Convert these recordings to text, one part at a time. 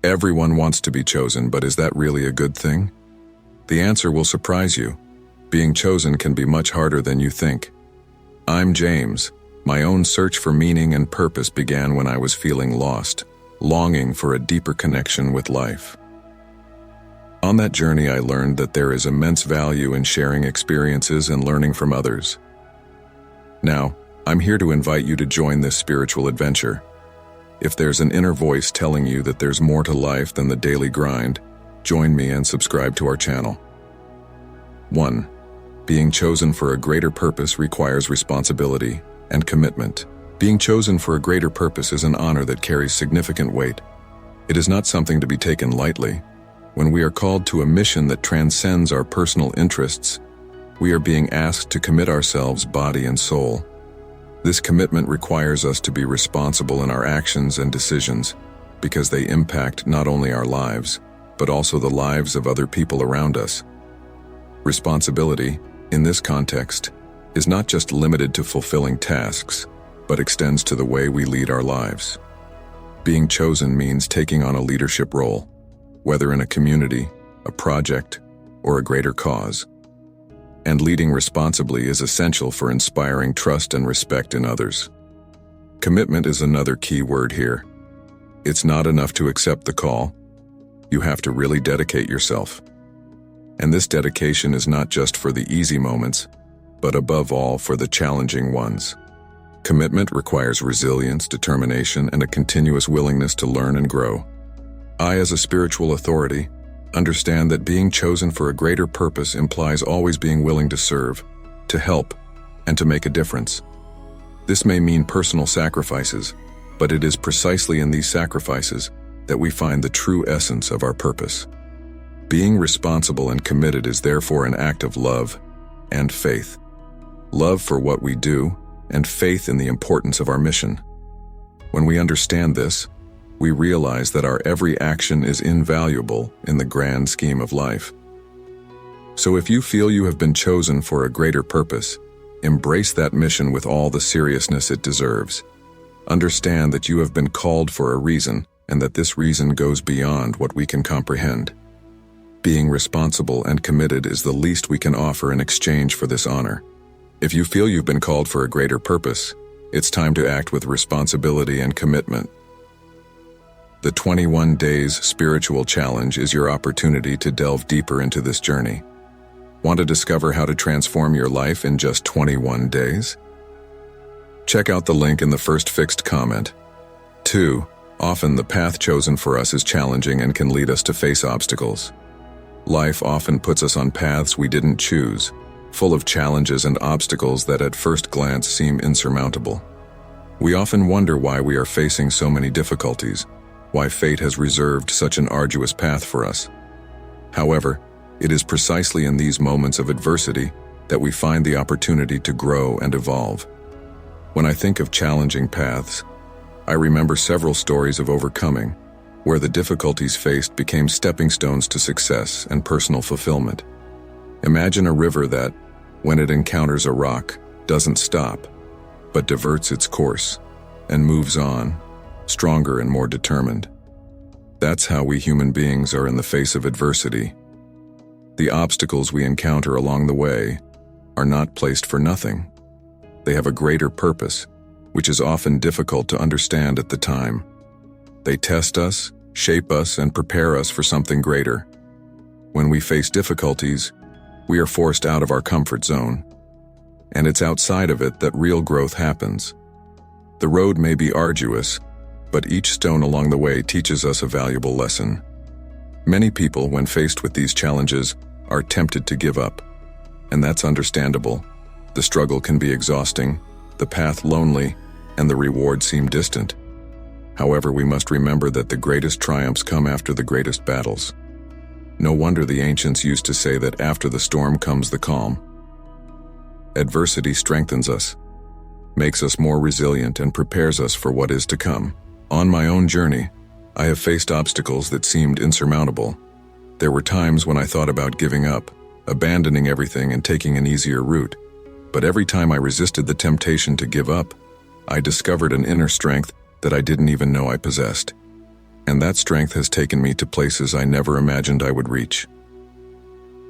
Everyone wants to be chosen, but is that really a good thing? The answer will surprise you. Being chosen can be much harder than you think. I'm James. My own search for meaning and purpose began when I was feeling lost, longing for a deeper connection with life. On that journey, I learned that there is immense value in sharing experiences and learning from others. Now, I'm here to invite you to join this spiritual adventure. If there's an inner voice telling you that there's more to life than the daily grind, join me and subscribe to our channel. 1. Being chosen for a greater purpose requires responsibility and commitment. Being chosen for a greater purpose is an honor that carries significant weight. It is not something to be taken lightly. When we are called to a mission that transcends our personal interests, we are being asked to commit ourselves body and soul. This commitment requires us to be responsible in our actions and decisions because they impact not only our lives, but also the lives of other people around us. Responsibility, in this context, is not just limited to fulfilling tasks, but extends to the way we lead our lives. Being chosen means taking on a leadership role, whether in a community, a project, or a greater cause. And leading responsibly is essential for inspiring trust and respect in others. Commitment is another key word here. It's not enough to accept the call. You have to really dedicate yourself. And this dedication is not just for the easy moments, but above all for the challenging ones. Commitment requires resilience, determination, and a continuous willingness to learn and grow. I, as a spiritual authority, understand that being chosen for a greater purpose implies always being willing to serve, to help, and to make a difference. This may mean personal sacrifices, but it is precisely in these sacrifices that we find the true essence of our purpose. Being responsible and committed is therefore an act of love and faith. Love for what we do, and faith in the importance of our mission. When we understand this, we realize that our every action is invaluable in the grand scheme of life. So if you feel you have been chosen for a greater purpose, embrace that mission with all the seriousness it deserves. Understand that you have been called for a reason, and that this reason goes beyond what we can comprehend. Being responsible and committed is the least we can offer in exchange for this honor. If you feel you've been called for a greater purpose, it's time to act with responsibility and commitment. The 21 Days Spiritual Challenge is your opportunity to delve deeper into this journey. Want to discover how to transform your life in just 21 days? Check out the link in the first fixed comment. 2. Often the path chosen for us is challenging and can lead us to face obstacles. Life often puts us on paths we didn't choose, full of challenges and obstacles that at first glance seem insurmountable. We often wonder why we are facing so many difficulties, why fate has reserved such an arduous path for us. However, it is precisely in these moments of adversity that we find the opportunity to grow and evolve. When I think of challenging paths, I remember several stories of overcoming, where the difficulties faced became stepping stones to success and personal fulfillment. Imagine a river that, when it encounters a rock, doesn't stop, but diverts its course and moves on, stronger and more determined. That's how we human beings are in the face of adversity. The obstacles we encounter along the way are not placed for nothing. They have a greater purpose, which is often difficult to understand at the time. They test us, shape us, and prepare us for something greater. When we face difficulties, we are forced out of our comfort zone, and it's outside of it that real growth happens. The road may be arduous, but each stone along the way teaches us a valuable lesson. Many people, when faced with these challenges, are tempted to give up, and that's understandable. The struggle can be exhausting, the path lonely, and the reward seem distant. However, we must remember that the greatest triumphs come after the greatest battles. No wonder the ancients used to say that after the storm comes the calm. Adversity strengthens us, makes us more resilient, and prepares us for what is to come. On my own journey, I have faced obstacles that seemed insurmountable. There were times when I thought about giving up, abandoning everything and taking an easier route. But every time I resisted the temptation to give up, I discovered an inner strength that I didn't even know I possessed. And that strength has taken me to places I never imagined I would reach.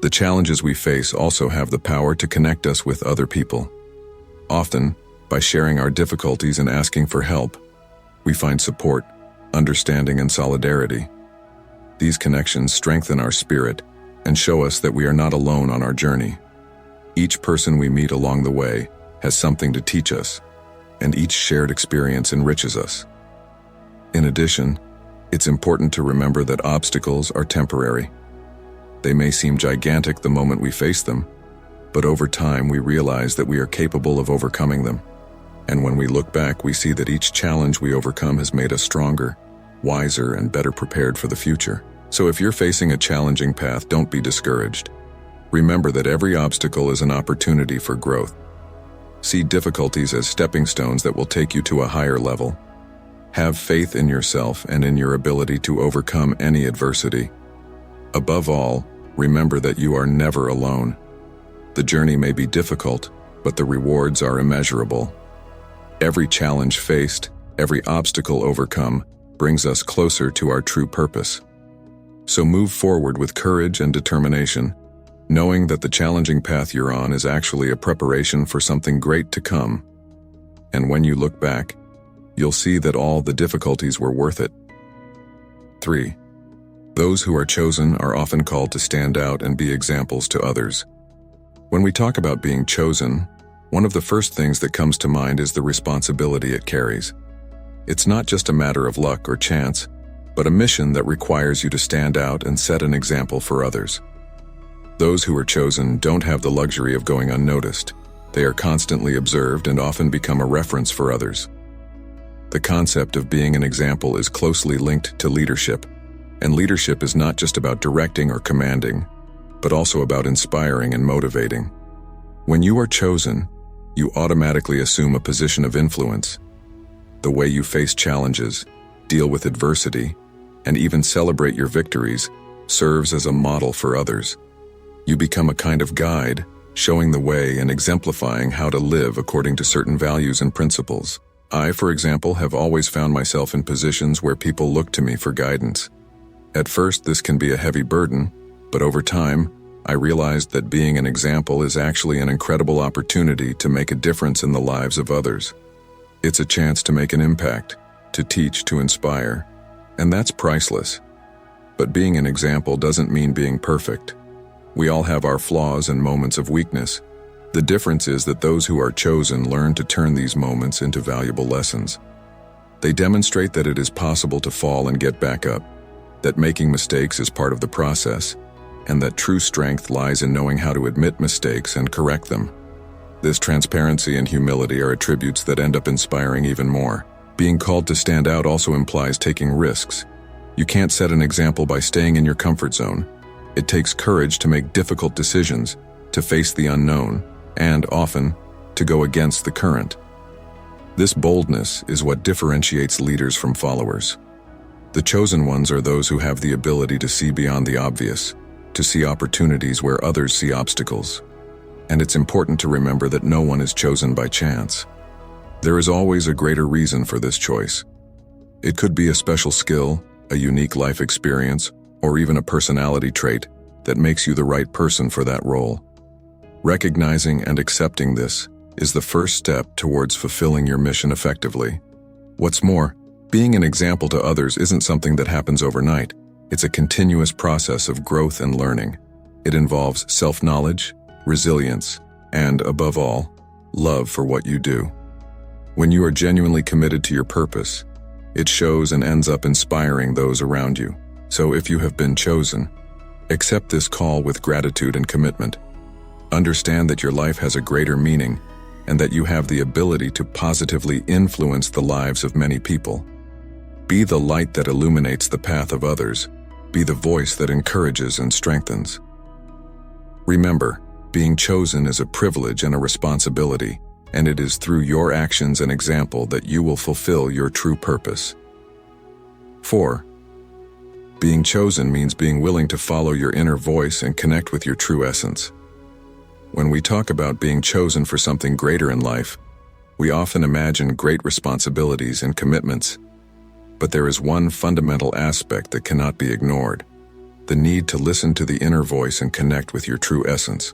The challenges we face also have the power to connect us with other people. Often, by sharing our difficulties and asking for help, we find support, understanding, and solidarity. These connections strengthen our spirit and show us that we are not alone on our journey. Each person we meet along the way has something to teach us, and each shared experience enriches us. In addition, it's important to remember that obstacles are temporary. They may seem gigantic the moment we face them, but over time we realize that we are capable of overcoming them. And when we look back, we see that each challenge we overcome has made us stronger, wiser, and better prepared for the future. So if you're facing a challenging path, don't be discouraged. Remember that every obstacle is an opportunity for growth. See difficulties as stepping stones that will take you to a higher level. Have faith in yourself and in your ability to overcome any adversity. Above all, remember that you are never alone. The journey may be difficult, but the rewards are immeasurable. Every challenge faced, every obstacle overcome, brings us closer to our true purpose. So move forward with courage and determination, knowing that the challenging path you're on is actually a preparation for something great to come. And when you look back, you'll see that all the difficulties were worth it. 3. Those who are chosen are often called to stand out and be examples to others. When we talk about being chosen, one of the first things that comes to mind is the responsibility it carries. It's not just a matter of luck or chance, but a mission that requires you to stand out and set an example for others. Those who are chosen don't have the luxury of going unnoticed. They are constantly observed and often become a reference for others. The concept of being an example is closely linked to leadership, and leadership is not just about directing or commanding, but also about inspiring and motivating. When you are chosen, you automatically assume a position of influence. The way you face challenges, deal with adversity, and even celebrate your victories serves as a model for others. You become a kind of guide, showing the way and exemplifying how to live according to certain values and principles. I, for example, have always found myself in positions where people look to me for guidance. At first, this can be a heavy burden, but over time, I realized that being an example is actually an incredible opportunity to make a difference in the lives of others. It's a chance to make an impact, to teach, to inspire, and that's priceless. But being an example doesn't mean being perfect. We all have our flaws and moments of weakness. The difference is that those who are chosen learn to turn these moments into valuable lessons. They demonstrate that it is possible to fall and get back up, that making mistakes is part of the process, and that true strength lies in knowing how to admit mistakes and correct them. This transparency and humility are attributes that end up inspiring even more. Being called to stand out also implies taking risks. You can't set an example by staying in your comfort zone. It takes courage to make difficult decisions, to face the unknown, and often, to go against the current. This boldness is what differentiates leaders from followers. The chosen ones are those who have the ability to see beyond the obvious, to see opportunities where others see obstacles. And it's important to remember that no one is chosen by chance. There is always a greater reason for this choice. It could be a special skill, a unique life experience, or even a personality trait that makes you the right person for that role. Recognizing and accepting this is the first step towards fulfilling your mission effectively. What's more, being an example to others isn't something that happens overnight. It's a continuous process of growth and learning. It involves self-knowledge, resilience, and, above all, love for what you do. When you are genuinely committed to your purpose, it shows and ends up inspiring those around you. So if you have been chosen, accept this call with gratitude and commitment. Understand that your life has a greater meaning and that you have the ability to positively influence the lives of many people. Be the light that illuminates the path of others. Be the voice that encourages and strengthens. Remember, being chosen is a privilege and a responsibility, and it is through your actions and example that you will fulfill your true purpose. 4. Being chosen means being willing to follow your inner voice and connect with your true essence. When we talk about being chosen for something greater in life, we often imagine great responsibilities and commitments. But there is one fundamental aspect that cannot be ignored: the need to listen to the inner voice and connect with your true essence.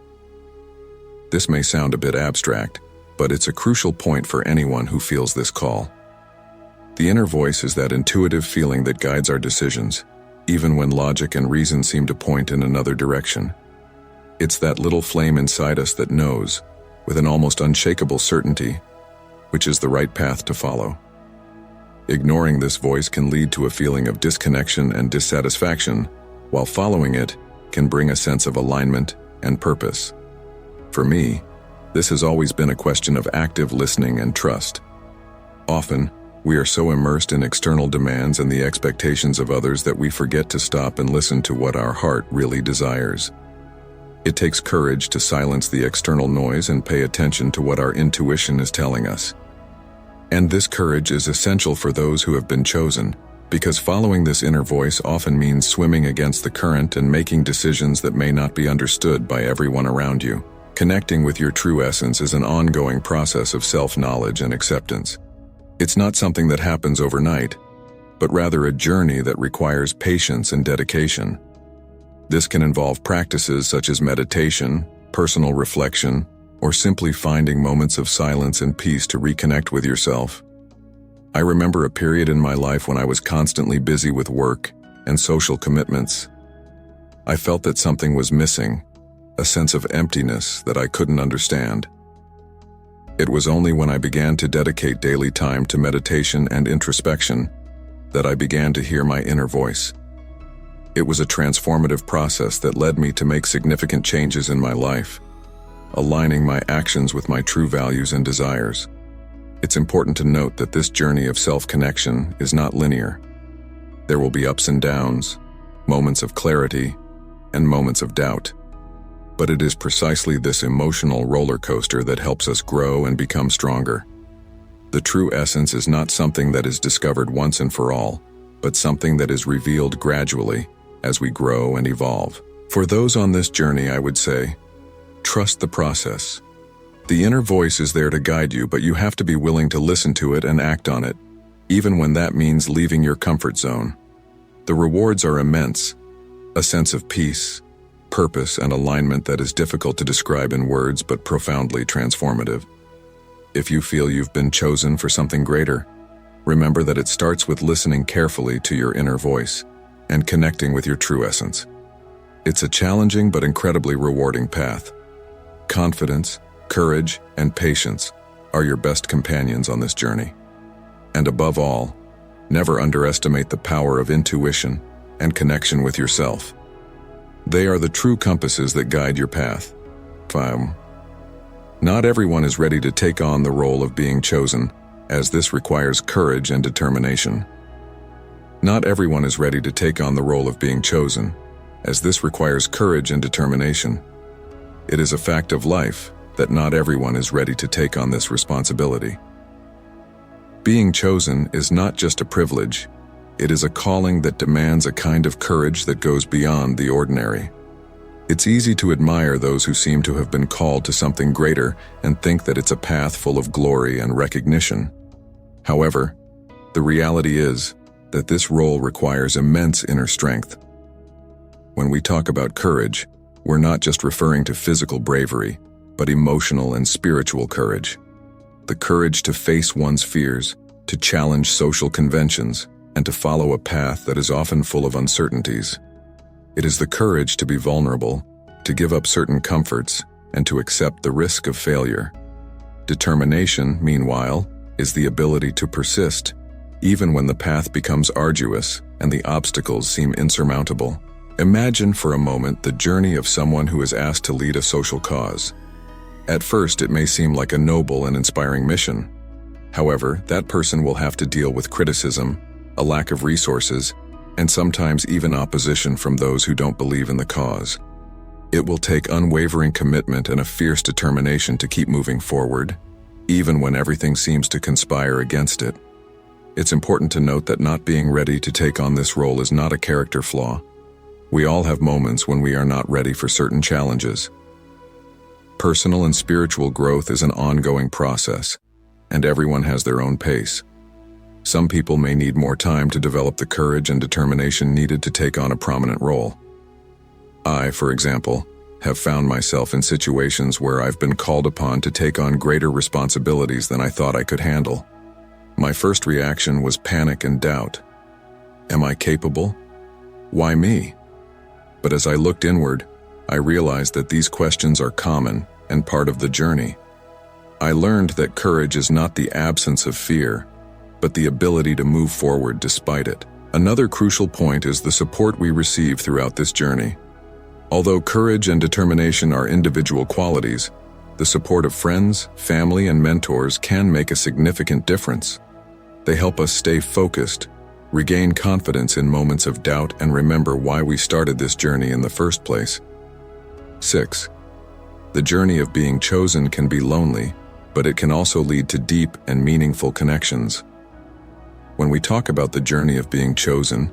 This may sound a bit abstract, but it's a crucial point for anyone who feels this call. The inner voice is that intuitive feeling that guides our decisions, even when logic and reason seem to point in another direction. It's that little flame inside us that knows, with an almost unshakable certainty, which is the right path to follow. Ignoring this voice can lead to a feeling of disconnection and dissatisfaction, while following it can bring a sense of alignment and purpose. For me, this has always been a question of active listening and trust. Often, we are so immersed in external demands and the expectations of others that we forget to stop and listen to what our heart really desires. It takes courage to silence the external noise and pay attention to what our intuition is telling us. And this courage is essential for those who have been chosen, because following this inner voice often means swimming against the current and making decisions that may not be understood by everyone around you. Connecting with your true essence is an ongoing process of self-knowledge and acceptance. It's not something that happens overnight, but rather a journey that requires patience and dedication. This can involve practices such as meditation, personal reflection, or simply finding moments of silence and peace to reconnect with yourself. I remember a period in my life when I was constantly busy with work and social commitments. I felt that something was missing, a sense of emptiness that I couldn't understand. It was only when I began to dedicate daily time to meditation and introspection that I began to hear my inner voice. It was a transformative process that led me to make significant changes in my life, aligning my actions with my true values and desires. It's important to note that this journey of self-connection is not linear. There will be ups and downs, moments of clarity, and moments of doubt. But it is precisely this emotional roller coaster that helps us grow and become stronger. The true essence is not something that is discovered once and for all, but something that is revealed gradually as we grow and evolve. For those on this journey, I would say, trust the process. The inner voice is there to guide you, but you have to be willing to listen to it and act on it, even when that means leaving your comfort zone. The rewards are immense: a sense of peace, purpose, and alignment that is difficult to describe in words but profoundly transformative. If you feel you've been chosen for something greater, remember that it starts with listening carefully to your inner voice and connecting with your true essence. It's a challenging but incredibly rewarding path. Confidence, courage, and patience are your best companions on this journey. And above all, never underestimate the power of intuition and connection with yourself. They are the true compasses that guide your path. 5. Not everyone is ready to take on the role of being chosen, as this requires courage and determination. Not everyone is ready to take on the role of being chosen, as this requires courage and determination. It is a fact of life that not everyone is ready to take on this responsibility. Being chosen is not just a privilege, it is a calling that demands a kind of courage that goes beyond the ordinary. It's easy to admire those who seem to have been called to something greater and think that it's a path full of glory and recognition. However, the reality is that this role requires immense inner strength. When we talk about courage, we're not just referring to physical bravery, but emotional and spiritual courage. The courage to face one's fears, to challenge social conventions, and to follow a path that is often full of uncertainties. It is the courage to be vulnerable, to give up certain comforts, and to accept the risk of failure. Determination, meanwhile, is the ability to persist, even when the path becomes arduous and the obstacles seem insurmountable. Imagine for a moment the journey of someone who is asked to lead a social cause. At first, it may seem like a noble and inspiring mission. However, that person will have to deal with criticism, a lack of resources, and sometimes even opposition from those who don't believe in the cause. It will take unwavering commitment and a fierce determination to keep moving forward, even when everything seems to conspire against it. It's important to note that not being ready to take on this role is not a character flaw. We all have moments when we are not ready for certain challenges. Personal and spiritual growth is an ongoing process, and everyone has their own pace. Some people may need more time to develop the courage and determination needed to take on a prominent role. I, for example, have found myself in situations where I've been called upon to take on greater responsibilities than I thought I could handle. My first reaction was panic and doubt. Am I capable? Why me? But as I looked inward, I realized that these questions are common and part of the journey. I learned that courage is not the absence of fear, but the ability to move forward despite it. Another crucial point is the support we receive throughout this journey. Although courage and determination are individual qualities, the support of friends, family, and mentors can make a significant difference. They help us stay focused, regain confidence in moments of doubt, and remember why we started this journey in the first place. 6. The journey of being chosen can be lonely, but it can also lead to deep and meaningful connections. When we talk about the journey of being chosen,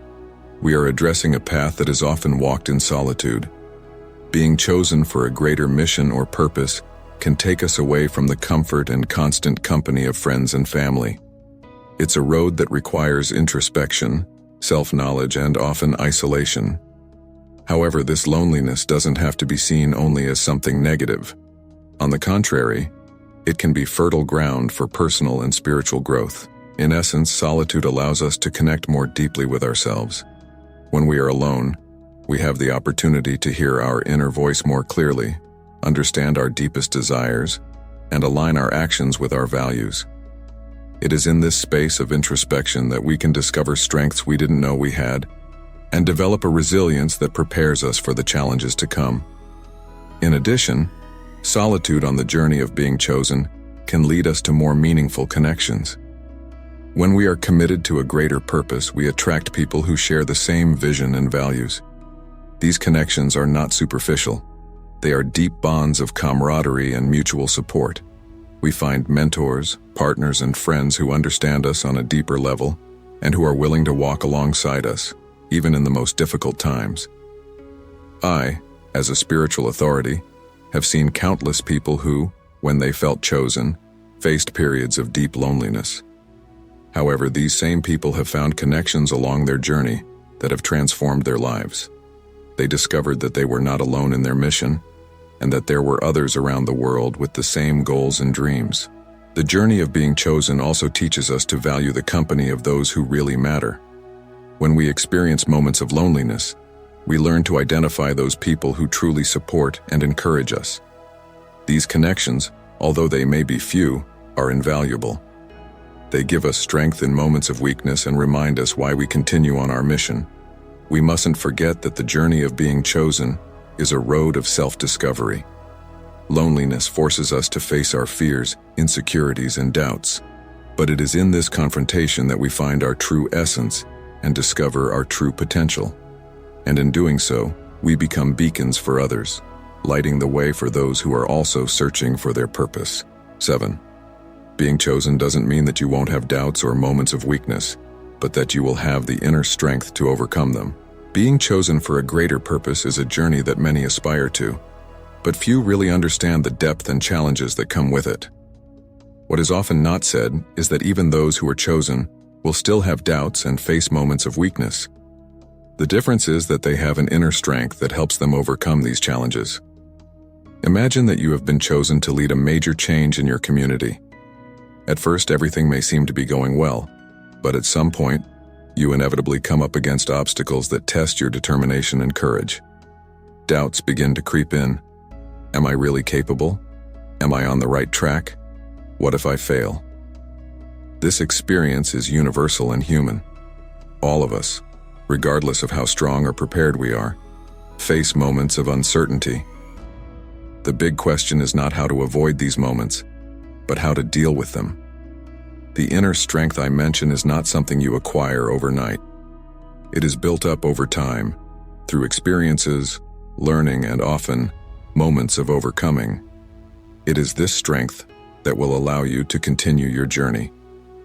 we are addressing a path that is often walked in solitude. Being chosen for a greater mission or purpose can take us away from the comfort and constant company of friends and family. It's a road that requires introspection, self-knowledge, and often isolation. However, this loneliness doesn't have to be seen only as something negative. On the contrary, it can be fertile ground for personal and spiritual growth. In essence, solitude allows us to connect more deeply with ourselves. When we are alone, we have the opportunity to hear our inner voice more clearly, understand our deepest desires, and align our actions with our values. It is in this space of introspection that we can discover strengths we didn't know we had, and develop a resilience that prepares us for the challenges to come. In addition, solitude on the journey of being chosen can lead us to more meaningful connections. When we are committed to a greater purpose, we attract people who share the same vision and values. These connections are not superficial. They are deep bonds of camaraderie and mutual support. We find mentors, partners, and friends who understand us on a deeper level and who are willing to walk alongside us, even in the most difficult times. I, as a spiritual authority, have seen countless people who, when they felt chosen, faced periods of deep loneliness. However, these same people have found connections along their journey that have transformed their lives. They discovered that they were not alone in their mission, and that there were others around the world with the same goals and dreams. The journey of being chosen also teaches us to value the company of those who really matter. When we experience moments of loneliness, we learn to identify those people who truly support and encourage us. These connections, although they may be few, are invaluable. They give us strength in moments of weakness and remind us why we continue on our mission. We mustn't forget that the journey of being chosen is a road of self-discovery. Loneliness forces us to face our fears, insecurities, and doubts. But it is in this confrontation that we find our true essence and discover our true potential. And in doing so, we become beacons for others, lighting the way for those who are also searching for their purpose. 7. Being chosen doesn't mean that you won't have doubts or moments of weakness, but that you will have the inner strength to overcome them. Being chosen for a greater purpose is a journey that many aspire to, but few really understand the depth and challenges that come with it. What is often not said is that even those who are chosen will still have doubts and face moments of weakness. The difference is that they have an inner strength that helps them overcome these challenges. Imagine that you have been chosen to lead a major change in your community. At first, everything may seem to be going well, but at some point, you inevitably come up against obstacles that test your determination and courage. Doubts begin to creep in. Am I really capable? Am I on the right track? What if I fail? This experience is universal and human. All of us, regardless of how strong or prepared we are, face moments of uncertainty. The big question is not how to avoid these moments, but how to deal with them. The inner strength I mention is not something you acquire overnight. It is built up over time, through experiences, learning, and often, moments of overcoming. It is this strength that will allow you to continue your journey,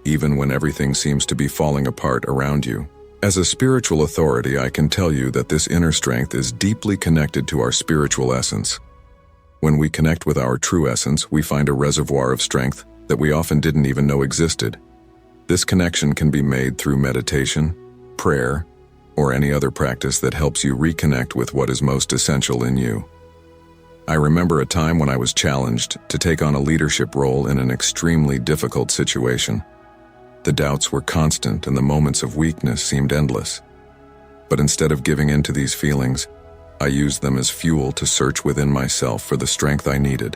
even when everything seems to be falling apart around you. As a spiritual authority, I can tell you that this inner strength is deeply connected to our spiritual essence. When we connect with our true essence, we find a reservoir of strength that we often didn't even know existed. This connection can be made through meditation, prayer, or any other practice that helps you reconnect with what is most essential in you. I remember a time when I was challenged to take on a leadership role in an extremely difficult situation. The doubts were constant and the moments of weakness seemed endless. But instead of giving in to these feelings, I used them as fuel to search within myself for the strength I needed.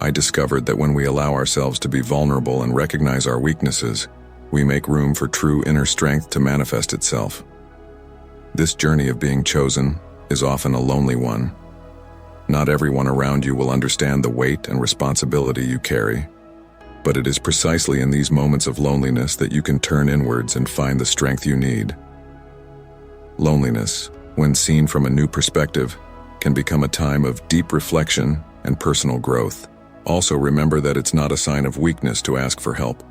I discovered that when we allow ourselves to be vulnerable and recognize our weaknesses, we make room for true inner strength to manifest itself. This journey of being chosen is often a lonely one. Not everyone around you will understand the weight and responsibility you carry, but it is precisely in these moments of loneliness that you can turn inwards and find the strength you need. Loneliness, when seen from a new perspective, can become a time of deep reflection and personal growth. Also remember that it's not a sign of weakness to ask for help.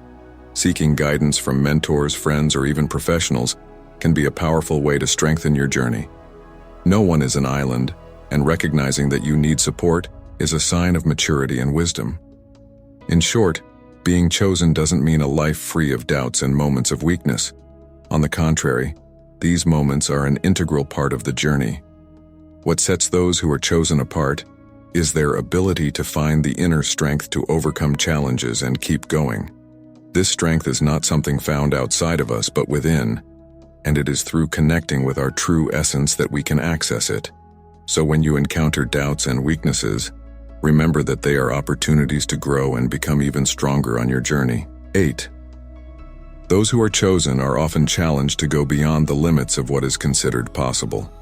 Seeking guidance from mentors, friends, or even professionals can be a powerful way to strengthen your journey. No one is an island, and recognizing that you need support is a sign of maturity and wisdom. In short, being chosen doesn't mean a life free of doubts and moments of weakness. On the contrary, these moments are an integral part of the journey. What sets those who are chosen apart is their ability to find the inner strength to overcome challenges and keep going. This strength is not something found outside of us but within, and it is through connecting with our true essence that we can access it. So when you encounter doubts and weaknesses, remember that they are opportunities to grow and become even stronger on your journey. 8. Those who are chosen are often challenged to go beyond the limits of what is considered possible.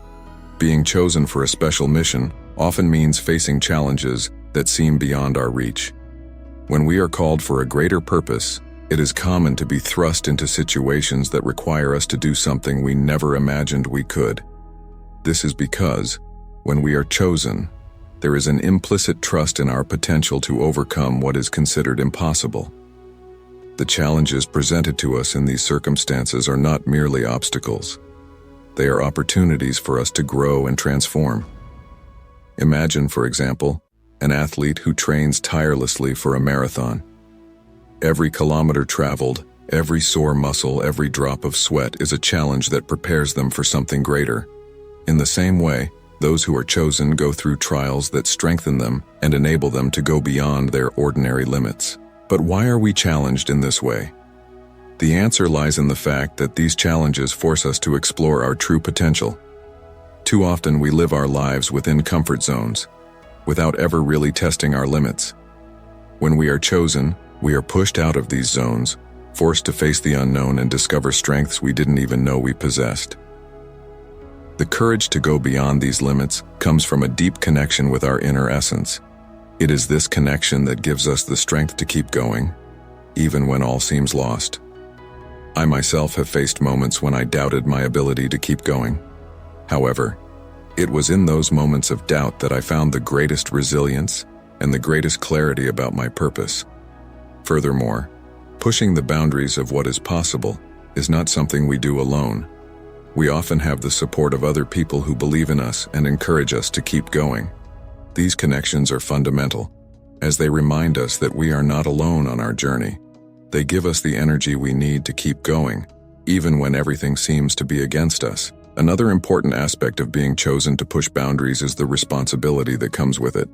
Being chosen for a special mission often means facing challenges that seem beyond our reach. When we are called for a greater purpose, it is common to be thrust into situations that require us to do something we never imagined we could. This is because, when we are chosen, there is an implicit trust in our potential to overcome what is considered impossible. The challenges presented to us in these circumstances are not merely obstacles. They are opportunities for us to grow and transform. Imagine, for example, an athlete who trains tirelessly for a marathon. Every kilometer traveled, every sore muscle, every drop of sweat is a challenge that prepares them for something greater. In the same way, those who are chosen go through trials that strengthen them and enable them to go beyond their ordinary limits. But why are we challenged in this way? The answer lies in the fact that these challenges force us to explore our true potential. Too often we live our lives within comfort zones, without ever really testing our limits. When we are chosen, we are pushed out of these zones, forced to face the unknown and discover strengths we didn't even know we possessed. The courage to go beyond these limits comes from a deep connection with our inner essence. It is this connection that gives us the strength to keep going, even when all seems lost. I myself have faced moments when I doubted my ability to keep going. However, it was in those moments of doubt that I found the greatest resilience and the greatest clarity about my purpose. Furthermore, pushing the boundaries of what is possible is not something we do alone. We often have the support of other people who believe in us and encourage us to keep going. These connections are fundamental, as they remind us that we are not alone on our journey. They give us the energy we need to keep going, even when everything seems to be against us. Another important aspect of being chosen to push boundaries is the responsibility that comes with it.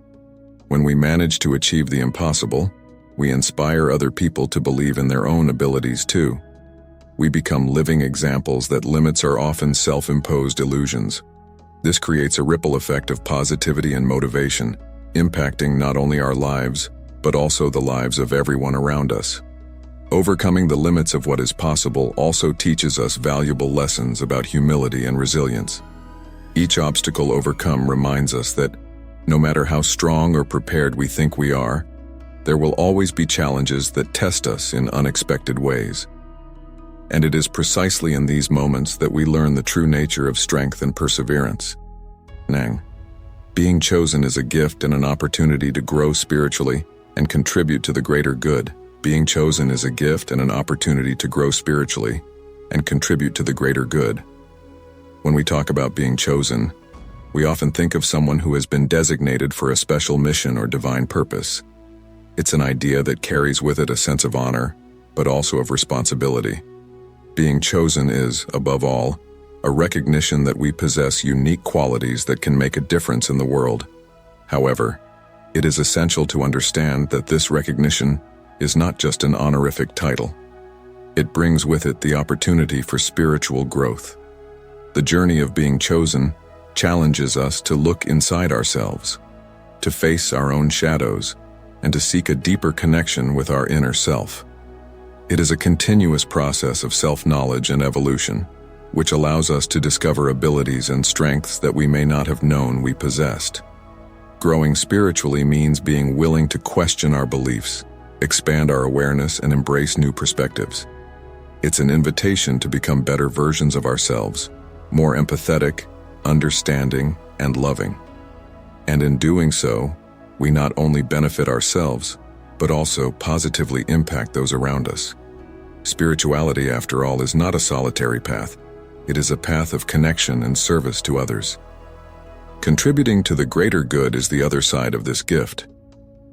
When we manage to achieve the impossible, we inspire other people to believe in their own abilities too. We become living examples that limits are often self-imposed illusions. This creates a ripple effect of positivity and motivation, impacting not only our lives, but also the lives of everyone around us. Overcoming the limits of what is possible also teaches us valuable lessons about humility and resilience. Each obstacle overcome reminds us that, no matter how strong or prepared we think we are, there will always be challenges that test us in unexpected ways. And it is precisely in these moments that we learn the true nature of strength and perseverance. Being chosen is a gift and an opportunity to grow spiritually and contribute to the greater good. Being chosen is a gift and an opportunity to grow spiritually and contribute to the greater good. When we talk about being chosen, we often think of someone who has been designated for a special mission or divine purpose. It's an idea that carries with it a sense of honor, but also of responsibility. Being chosen is, above all, a recognition that we possess unique qualities that can make a difference in the world. However, it is essential to understand that this recognition is not just an honorific title. It brings with it the opportunity for spiritual growth. The journey of being chosen challenges us to look inside ourselves, to face our own shadows, and to seek a deeper connection with our inner self. It is a continuous process of self-knowledge and evolution, which allows us to discover abilities and strengths that we may not have known we possessed. Growing spiritually means being willing to question our beliefs, expand our awareness, and embrace new perspectives. It's an invitation to become better versions of ourselves, more empathetic, understanding, and loving. And in doing so, we not only benefit ourselves, but also positively impact those around us. Spirituality, after all, is not a solitary path. It is a path of connection and service to others. Contributing to the greater good is the other side of this gift.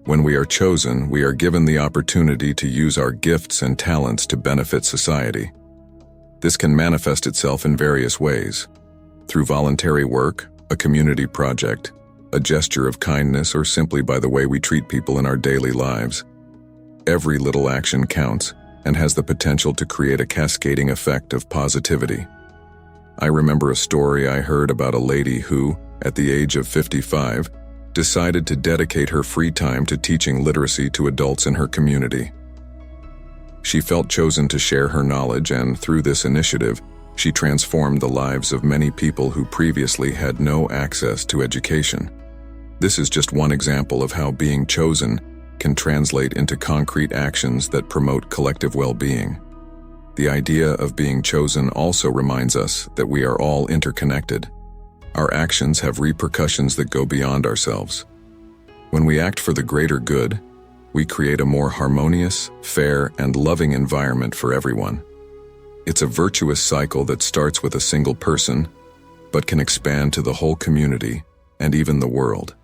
When we are chosen, we are given the opportunity to use our gifts and talents to benefit society. This can manifest itself in various ways: through voluntary work, a community project, a gesture of kindness, or simply by the way we treat people in our daily lives. Every little action counts and has the potential to create a cascading effect of positivity. I remember a story I heard about a lady who, at the age of 55, decided to dedicate her free time to teaching literacy to adults in her community. She felt chosen to share her knowledge, and through this initiative, she transformed the lives of many people who previously had no access to education. This is just one example of how being chosen can translate into concrete actions that promote collective well-being. The idea of being chosen also reminds us that we are all interconnected. Our actions have repercussions that go beyond ourselves. When we act for the greater good, we create a more harmonious, fair, and loving environment for everyone. It's a virtuous cycle that starts with a single person, but can expand to the whole community and even the world.